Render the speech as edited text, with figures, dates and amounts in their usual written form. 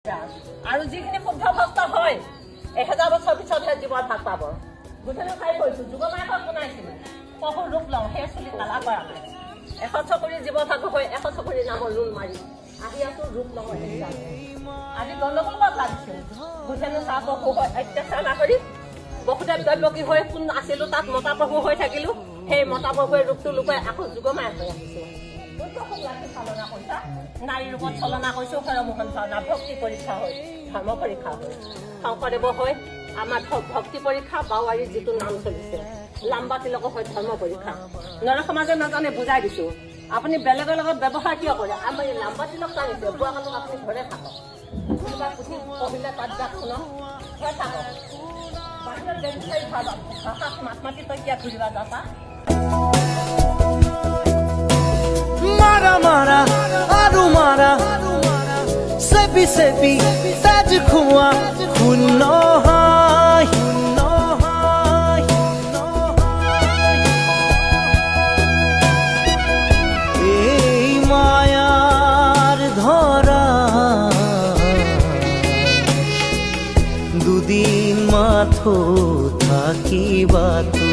আৰু যিখিনি শুদ্ধ ভক্ত হয় 1000 বছৰ পিছতহে জীৱন ভাগ পাব। গোটেই খাই কৈছো যুগমায়ক শুনাইছিলো পহু ৰূপ লওঁ সেই চুলি কালা কৰা নাই 100 চকুৰি জীৱ ভাগ হৈ 100 চকুৰি নামৰ ৰুল মাৰি আহি আছো ৰূপ লওঁ আজি গণ্ডগোল লাগিছে গোটেই চাহ পহু হৈ অত্যাচাৰ নকৰি বহুদেৱ দৈৱকী হৈ কোন আছিলো তাত মতা পহু হৈ থাকিলো সেই মতা পহুৱে ৰূপটো লুকুৱাই আকৌ যুগমায়ক হৈ আহিছো। চালনা কৰিছা নাৰী ৰূপত চলনা কৰিছো হৰমোহন চালনা ভক্তি পৰীক্ষা হয় ধৰ্ম পৰীক্ষা হয় শংকৰদেৱ হয় আমাৰ ভক্তি পৰীক্ষা বাৱাৰীৰ যিটো নাম চলিছে লাম্বা তিলক হয় ধৰ্ম পৰীক্ষা নৰ সমাজে নাজানে বুজাই দিছো আপুনি বেলেগৰ লগত ব্যৱহাৰ কিয় কৰে আমাৰ এই লাম্বা তিলক টানিছে বুঢ়া কালত আপুনি ঘৰে থাকক কোনোবা পুথি পঢ়িলে তাত যাক শুনক ঘৰে থাকক বাহিৰত ব্যৱসায়ী ভাষাক মাত মাতি তই কিয় ঘূৰিবা যাবা Mara mara, aru mara, sepi sepi, taj khua, khunno hai, khunno hai, khunno hai. Ei mayar dhora, dudin matho thaki bato.